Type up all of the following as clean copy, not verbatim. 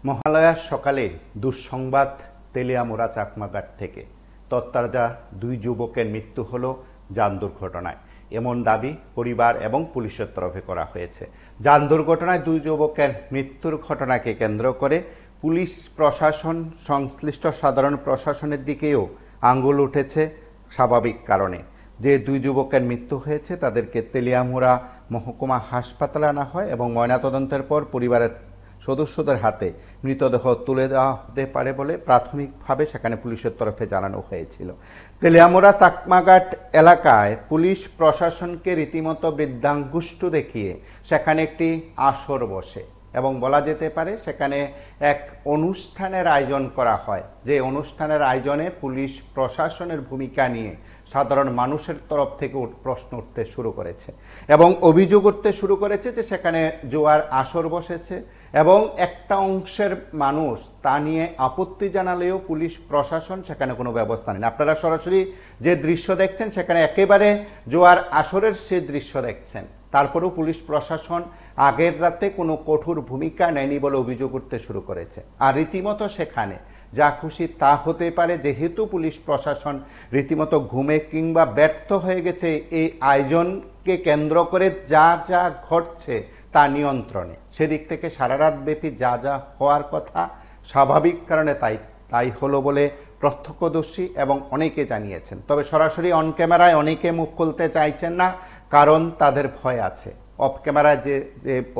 মহালয়ার সকালে দুঃসংবাদ তেলিয়ামুড়া চাকমাঘাট থেকে তত্তাজা দুই যুবকের মৃত্যু হলো যান দুর্ঘটনায়, এমন দাবি পরিবার এবং পুলিশের তরফে করা হয়েছে। যান দুর্ঘটনায় দুই যুবকের মৃত্যুর ঘটনাকে কেন্দ্র করে পুলিশ প্রশাসন সংশ্লিষ্ট সাধারণ প্রশাসনের দিকেও আঙ্গুল উঠেছে। স্বাভাবিক কারণে যে দুই যুবকের মৃত্যু হয়েছে তাদেরকে তেলিয়ামুড়া মহকুমা হাসপাতালে আনা হয় এবং ময়নাতদন্তের পর পরিবারের সদস্যদের হাতে মৃতদেহ তুলে দেওয়া হতে পারে বলে প্রাথমিকভাবে সেখানে পুলিশের তরফে জানানো হয়েছিল। তেলিয়ামুড়া চাকমাঘাট এলাকায় পুলিশ প্রশাসনকে রীতিমতো বৃদ্ধাঙ্গুষ্ঠ দেখিয়ে সেখানে একটি আসর বসে এবং বলা যেতে পারে সেখানে এক অনুষ্ঠানের আয়োজন করা হয়। যে অনুষ্ঠানের আয়োজনে পুলিশ প্রশাসনের ভূমিকা নিয়ে সাধারণ মানুষের তরফ থেকে প্রশ্ন উঠতে শুরু করেছে এবং অভিযোগ উঠতে শুরু করেছে যে সেখানে জুয়ার আসর বসেছে এবং একটা অংশের মানুষ তা নিয়ে আপত্তি জানালেও পুলিশ প্রশাসন সেখানে কোনো ব্যবস্থা নেই। আপনারা সরাসরি যে দৃশ্য দেখছেন সেখানে একেবারে জুয়ার আসরের সে দৃশ্য দেখছেন। তারপরেও পুলিশ প্রশাসন আগের রাতে কোনো কঠোর ভূমিকা নেয়নি বলে অভিযোগ উঠতে শুরু করেছে। আর রীতিমতো সেখানে যা খুশি তা হতে পারে, যেহেতু পুলিশ প্রশাসন রীতিমতো ঘুমে কিংবা ব্যর্থ হয়ে গেছে এই আয়োজনকে কেন্দ্র করে যা যা ঘটছে তা নিয়ন্ত্রণে। সেদিক থেকে সারা রাত ব্যাপী যা যা হওয়ার কথা স্বাভাবিক কারণে তাই হলো বলে প্রত্যক্ষদর্শী এবং অনেকে জানিয়েছেন। তবে সরাসরি অন ক্যামেরায় অনেকে মুখ খুলতে চাইছেন না, কারণ তাদের ভয় আছে। অফ ক্যামেরায় যে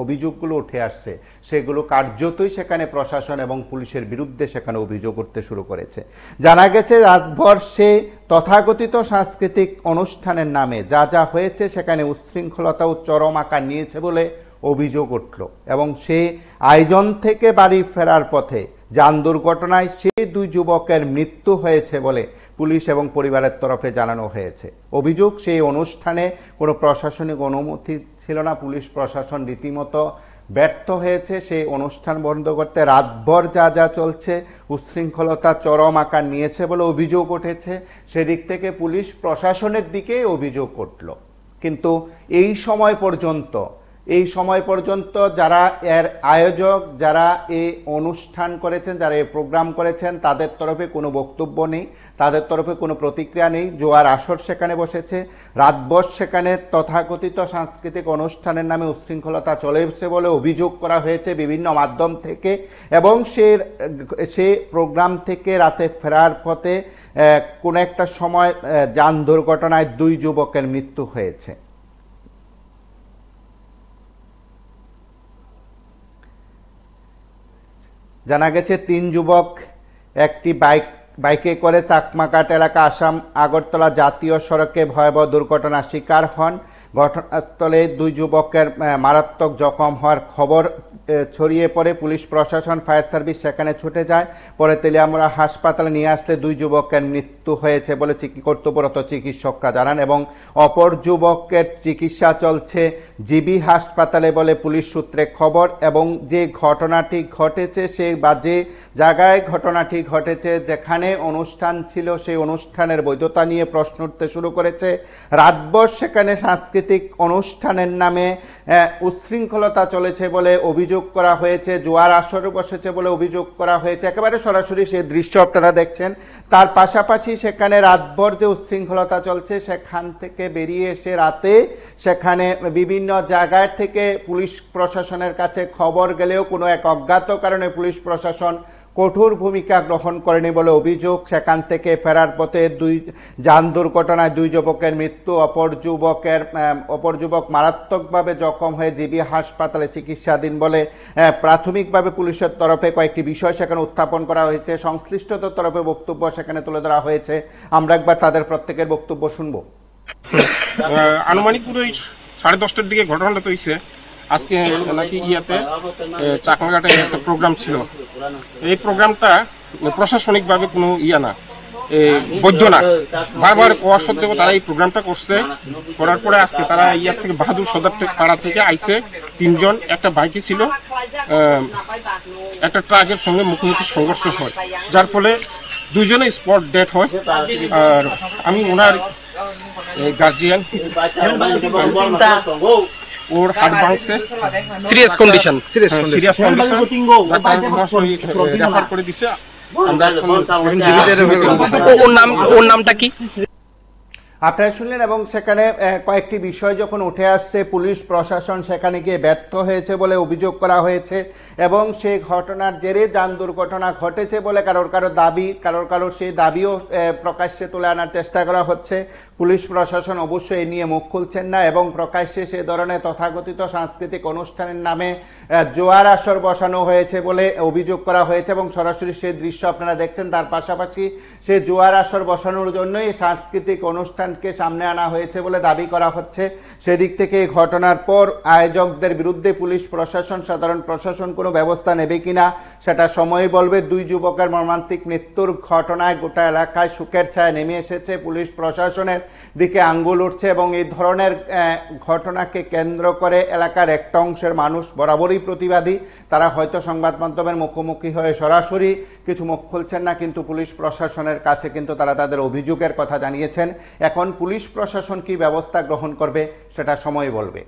অভিযোগগুলো উঠে আসছে সেগুলো কার্যতই সেখানে প্রশাসন এবং পুলিশের বিরুদ্ধে সেখানে অভিযোগ উঠতে শুরু করেছে। জানা গেছে রাতভর সে তথাকথিত সাংস্কৃতিক অনুষ্ঠানের নামে যা যা হয়েছে সেখানে উচ্ছৃঙ্খলতা ও চরম আকার নিয়েছে বলে অভিযোগ উঠল এবং সে আয়োজন থেকে বাড়ি ফেরার পথে যান দুর্ঘটনায় সেই দুই যুবকের মৃত্যু হয়েছে বলে পুলিশ এবং পরিবারের তরফে জানানো হয়েছে। অভিযোগ সেই অনুষ্ঠানে কোনো প্রশাসনিক অনুমতি ছিল না, পুলিশ প্রশাসন রীতিমতো ব্যর্থ হয়েছে সেই অনুষ্ঠান বন্ধ করতে। রাতভর যা যা চলছে উচ্ছৃঙ্খলতা চরম আকার নিয়েছে বলে অভিযোগ উঠেছে। সেদিক থেকে পুলিশ প্রশাসনের দিকে অভিযোগ উঠল। কিন্তু এই সময় পর্যন্ত যারা এর আয়োজক, যারা এই অনুষ্ঠান করেছেন, যারা এই প্রোগ্রাম করেছেন, তাদের তরফে কোনো বক্তব্য নেই, তাদের তরফে কোনো প্রতিক্রিয়া নেই। জুয়ার আসর সেখানে বসেছে, রাতভর সেখানে তথাকথিত সাংস্কৃতিক অনুষ্ঠানের নামে উচ্ছৃঙ্খলতা চলেছে বলে অভিযোগ করা হয়েছে বিভিন্ন মাধ্যম থেকে এবং সে প্রোগ্রাম থেকে রাতে ফেরার পথে কোনো একটা সময় যান দুর্ঘটনায় দুই যুবকের মৃত্যু হয়েছে। জানা গেছে তিন যুবক একটি বাইকে করে চাকমাঘাট এলাকা আসাম আগরতলা জাতীয় সড়কে ভয়াবহ দুর্ঘটনার শিকার হন। ঘটনাস্থলে দুই যুবকের মারাত্মক জখম হওয়ার খবর ছড়িয়ে পড়ে পুলিশ প্রশাসন, ফায়ার সার্ভিস সেখানে ছুটে যায়। পরে তেলিয়ামুড়া হাসপাতালে নিয়ে আসলে দুই যুবকের মৃত্যু হয়েছে বলে কর্তব্যরত চিকিৎসকরা জানান এবং অপর যুবকের চিকিৎসা চলছে জিবি হাসপাতালে বলে পুলিশ সূত্রে খবর। এবং যে ঘটনাটি ঘটেছে যে জায়গায় ঘটনাটি ঘটেছে, যেখানে অনুষ্ঠান ছিল, সেই অনুষ্ঠানের বৈধতা নিয়ে প্রশ্ন উঠতে শুরু করেছে। রাতভর সেখানে সাংস্কৃতিক অনুষ্ঠানের নামে উচ্ছৃঙ্খলতা চলেছে বলে অভিযোগ করা হয়েছে, জুয়ার আসর বসেছে বলে অভিযোগ করা হয়েছে। একেবারে সরাসরি সেই দৃশ্য আপনারা দেখছেন। তার পাশাপাশি সেখানে রাতভর যে উচ্ছৃঙ্খলতা চলছে সেখান থেকে বেরিয়ে এসে রাতে সেখানে বিভিন্ন জায়গায় থেকে পুলিশ প্রশাসনের কাছে খবর গেলেও কোনো এক অজ্ঞাত কারণে পুলিশ প্রশাসন কঠোর ভূমিকা গ্রহণ করেনি বলে অভিযোগ। সেখান থেকে ফেরার পথে যান দুর্ঘটনায় দুই যুবকের মৃত্যু, অপর যুবক মারাত্মকভাবে জখম হয়ে জিবি হাসপাতালে চিকিৎসাধীন বলে প্রাথমিকভাবে পুলিশের তরফে কয়েকটি বিষয় সেখানে উত্থাপন করা হয়েছে। সংশ্লিষ্টদের তরফে বক্তব্য সেখানে তুলে ধরা হয়েছে। আমরা একবার তাদের প্রত্যেকের বক্তব্য শুনবো। আনুমানিক পুরো 10:30টার দিকে ঘটনাটা তো হয়েছে। আজকে নাকি চাকমাঘাটে একটা প্রোগ্রাম ছিল। এই প্রোগ্রামটা প্রশাসনিকভাবে কোনো না, বৈধ না। বারবার কোয়া সত্ত্বেও তারা এই প্রোগ্রামটা করছে। করার পরে আজকে তারা থেকে বাহাদুর সদর পাড়া থেকে আইছে তিনজন, একটা বাইকে ছিল, একটা ট্রাকের সঙ্গে মুখোমুখি সংঘর্ষ হয়, যার ফলে দুইজনে স্পট ডেথ হয়। আর আমি ওনার গার্জিয়ান ওর হাত ভাঙছে, serious condition. Serious condition, refer করে দিছে। আমরা ওর নামটা কি? আপনারা শুনলেন, এবং সেখানে কয়েকটি বিষয় যখন উঠে আসছে, পুলিশ প্রশাসন সেখানে গিয়ে ব্যর্থ হয়েছে বলে অভিযোগ করা হয়েছে, এবং সেই ঘটনার জেরে যান দুর্ঘটনা ঘটেছে বলে কারোর সেই দাবিও প্রকাশ্যে তুলে আনার চেষ্টা করা হচ্ছে। পুলিশ প্রশাসন অবশ্যই এ নিয়ে মুখ খুলছেন না, এবং প্রকাশ্যে সে ধরনের তথাকথিত সাংস্কৃতিক অনুষ্ঠানের নামে জোয়ার আসর বসানো হয়েছে বলে অভিযোগ করা হয়েছে, এবং সরাসরি সেই দৃশ্য আপনারা দেখছেন। তার পাশাপাশি সে জোয়ার আসর বসানোর জন্যই সাংস্কৃতিক অনুষ্ঠানকে সামনে আনা হয়েছে বলে দাবি করা হচ্ছে। সেদিক থেকে এই ঘটনার পর আয়োজকদের বিরুদ্ধে পুলিশ প্রশাসন, সাধারণ প্রশাসন কোনো ব্যবস্থা নেবে কিনা সেটা সময় বলবে। দুই যুবকের মর্মান্তিক মৃত্যুর ঘটনায় গোটা এলাকায় শোকের ছায়া নেমে এসেছে। পুলিশ প্রশাসনের দিকে আঙ্গুল উঠছে, এবং এই ধরনের ঘটনাকে কেন্দ্র করে এলাকার একটা অংশের মানুষ বরাবরই প্রতিবাদী। তারা হয়তো সংবাদ মাধ্যমের মুখোমুখি হয়ে সরাসরি কিছু মুখ খুলছেন না, কিন্তু পুলিশ প্রশাসনের কাছে কিন্তু তারা তাদের অভিযোগের কথা জানিয়েছেন। এখন পুলিশ প্রশাসন কি ব্যবস্থা গ্রহণ করবে সেটা সময় বলবে।